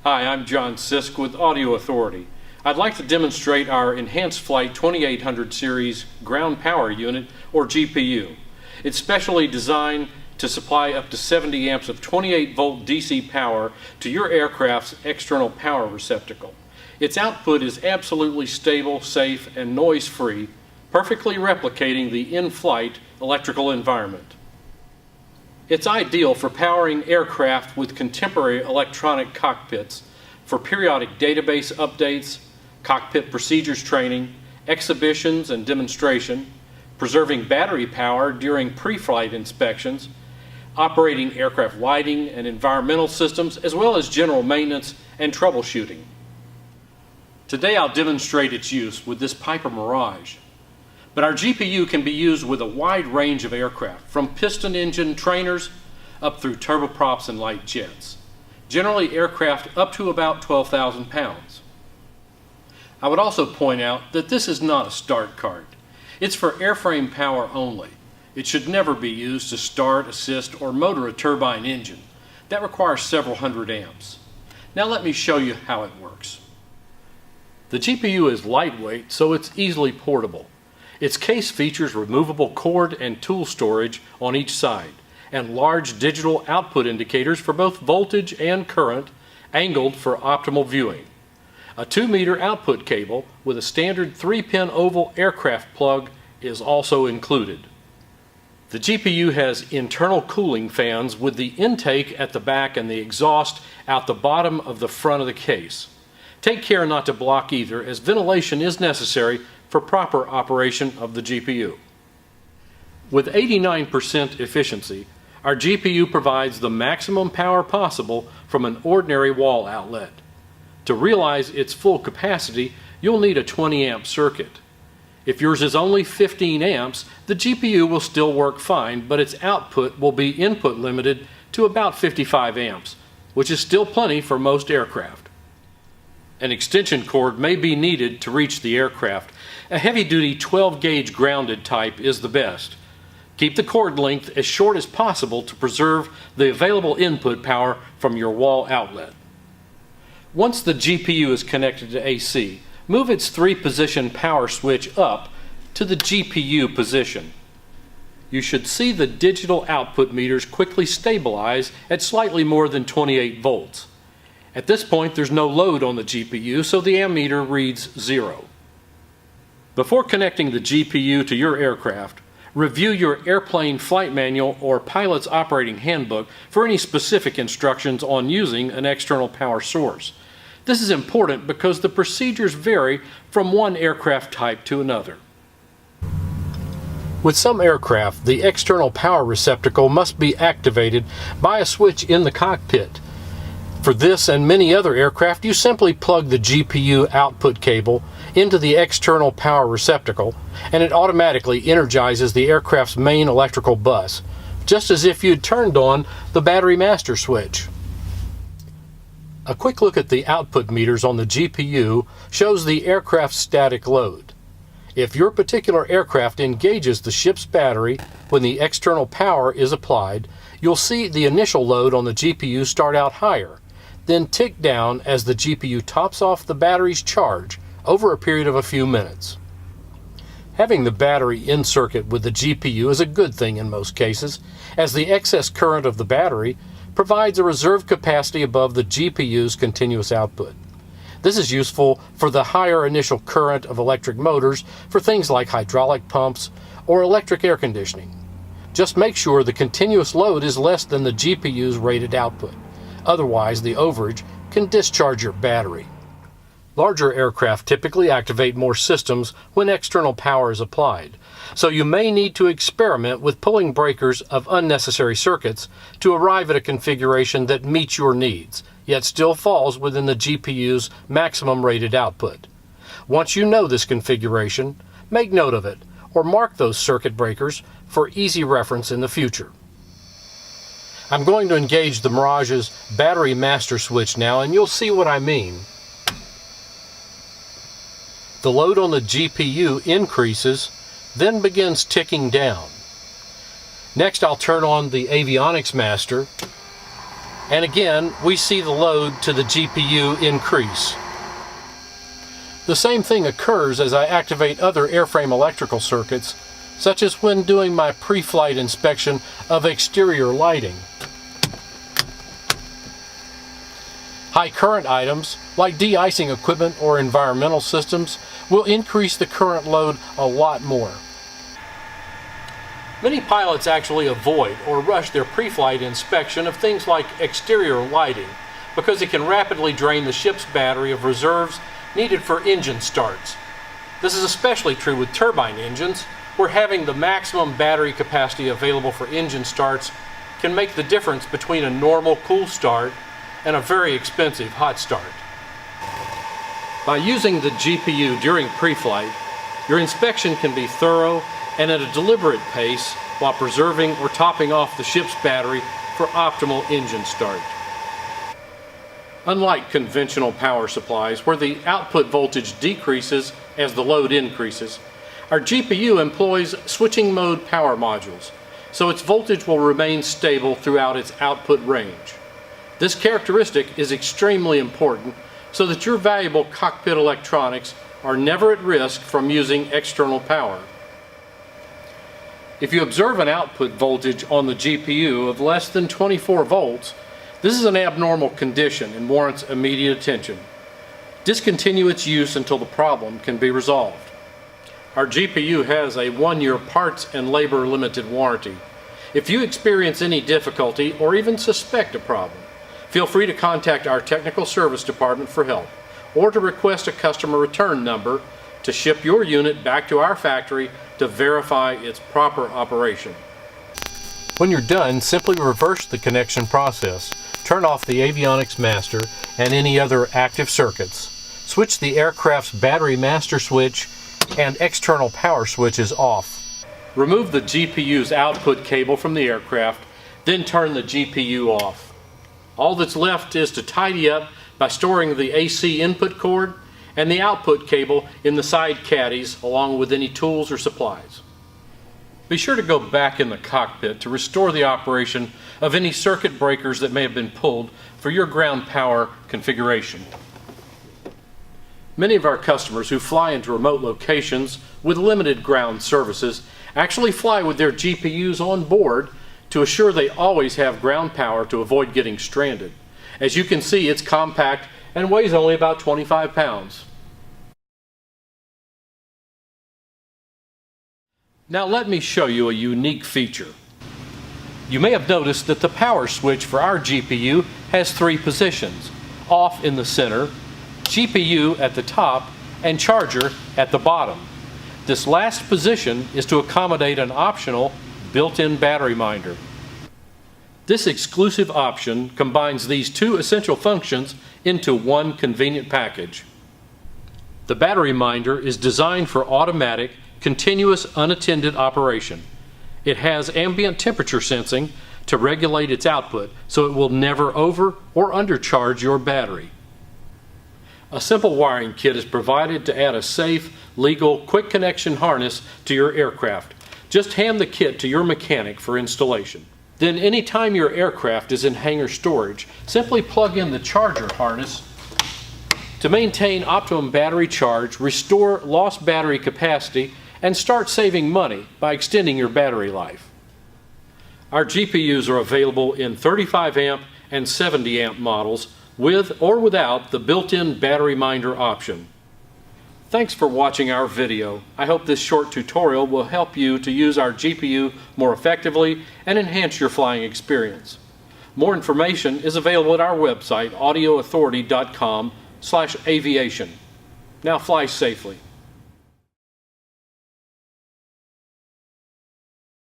Hi, I'm Jon Sisk with Audio Authority. I'd like to demonstrate our Enhanced Flight 2800 Series Ground Power Unit, or GPU. It's specially designed to supply up to 70 amps of 28-volt DC power to your aircraft's external power receptacle. Its output is absolutely stable, safe, and noise-free, perfectly replicating the in-flight electrical environment. It's ideal for powering aircraft with contemporary electronic cockpits for periodic database updates, cockpit procedures training, exhibitions and demonstration, preserving battery power during pre-flight inspections, operating aircraft lighting and environmental systems, as well as general maintenance and troubleshooting. Today I'll demonstrate its use with this Piper Mirage. But our GPU can be used with a wide range of aircraft, from piston engine trainers up through turboprops and light jets. Generally aircraft up to about 12,000 pounds. I would also point out that this is not a start card. It's for airframe power only. It should never be used to start, assist, or motor a turbine engine. That requires several hundred amps. Now let me show you how it works. The GPU is lightweight, so it's easily portable. Its case features removable cord and tool storage on each side, and large digital output indicators for both voltage and current, angled for optimal viewing. A 2-meter output cable with a standard 3-pin oval aircraft plug is also included. The GPU has internal cooling fans with the intake at the back and the exhaust out the bottom of the front of the case. Take care not to block either, as ventilation is necessary for proper operation of the GPU. With 89% efficiency, our GPU provides the maximum power possible from an ordinary wall outlet. To realize its full capacity, you'll need a 20-amp circuit. If yours is only 15 amps, the GPU will still work fine, but its output will be input limited to about 55 amps, which is still plenty for most aircraft. An extension cord may be needed to reach the aircraft. A heavy-duty 12-gauge grounded type is the best. Keep the cord length as short as possible to preserve the available input power from your wall outlet. Once the GPU is connected to AC, move its 3-position power switch up to the GPU position. You should see the digital output meters quickly stabilize at slightly more than 28 volts. At this point, there's no load on the GPU, so the ammeter reads 0. Before connecting the GPU to your aircraft, review your airplane flight manual or pilot's operating handbook for any specific instructions on using an external power source. This is important because the procedures vary from one aircraft type to another. With some aircraft, the external power receptacle must be activated by a switch in the cockpit. For this and many other aircraft, you simply plug the GPU output cable into the external power receptacle, and it automatically energizes the aircraft's main electrical bus, just as if you'd turned on the battery master switch. A quick look at the output meters on the GPU shows the aircraft's static load. If your particular aircraft engages the ship's battery when the external power is applied, you'll see the initial load on the GPU start out higher, then tick down as the GPU tops off the battery's charge over a period of a few minutes. Having the battery in circuit with the GPU is a good thing in most cases, as the excess current of the battery provides a reserve capacity above the GPU's continuous output. This is useful for the higher initial current of electric motors for things like hydraulic pumps or electric air conditioning. Just make sure the continuous load is less than the GPU's rated output. Otherwise, the overage can discharge your battery. Larger aircraft typically activate more systems when external power is applied, so you may need to experiment with pulling breakers of unnecessary circuits to arrive at a configuration that meets your needs, yet still falls within the GPU's maximum rated output. Once you know this configuration, make note of it, or mark those circuit breakers for easy reference in the future. I'm going to engage the Mirage's battery master switch now, and you'll see what I mean. The load on the GPU increases, then begins ticking down. Next, I'll turn on the avionics master And again, we see the load to the GPU increase. The same thing occurs as I activate other airframe electrical circuits, such as when doing my pre-flight inspection of exterior lighting. High current items, like de-icing equipment or environmental systems, will increase the current load a lot more. Many pilots actually avoid or rush their pre-flight inspection of things like exterior lighting because it can rapidly drain the ship's battery of reserves needed for engine starts. This is especially true with turbine engines, where having the maximum battery capacity available for engine starts can make the difference between a normal cool start and a very expensive hot start. By using the GPU during pre-flight, your inspection can be thorough and at a deliberate pace while preserving or topping off the ship's battery for optimal engine start. Unlike conventional power supplies, where the output voltage decreases as the load increases, our GPU employs switching mode power modules, so its voltage will remain stable throughout its output range. This characteristic is extremely important so that your valuable cockpit electronics are never at risk from using external power. If you observe an output voltage on the GPU of less than 24 volts, this is an abnormal condition and warrants immediate attention. Discontinue its use until the problem can be resolved. Our GPU has a 1-year parts and labor limited warranty. If you experience any difficulty or even suspect a problem, feel free to contact our technical service department for help or to request a customer return number to ship your unit back to our factory to verify its proper operation. When you're done, simply reverse the connection process. Turn off the avionics master and any other active circuits. Switch the aircraft's battery master switch and external power switches off. Remove the GPU's output cable from the aircraft, then turn the GPU off. All that's left is to tidy up by storing the AC input cord and the output cable in the side caddies along with any tools or supplies. Be sure to go back in the cockpit to restore the operation of any circuit breakers that may have been pulled for your ground power configuration. Many of our customers who fly into remote locations with limited ground services actually fly with their GPUs on board to assure they always have ground power to avoid getting stranded. As you can see, it's compact and weighs only about 25 pounds. Now let me show you a unique feature. You may have noticed that the power switch for our GPU has 3 positions: off in the center, GPU at the top, and charger at the bottom. This last position is to accommodate an optional built-in battery minder. This exclusive option combines these 2 essential functions into one convenient package. The battery minder is designed for automatic, continuous unattended operation. It has ambient temperature sensing to regulate its output so it will never over or undercharge your battery. A simple wiring kit is provided to add a safe, legal, quick connection harness to your aircraft. Just hand the kit to your mechanic for installation. Then anytime your aircraft is in hangar storage, simply plug in the charger harness to maintain optimum battery charge, restore lost battery capacity, and start saving money by extending your battery life. Our GPUs are available in 35 amp and 70 amp models with or without the built-in battery minder option. Thanks for watching our video. I hope this short tutorial will help you to use our GPU more effectively and enhance your flying experience. More information is available at our website, audioauthority.com/aviation. Now fly safely.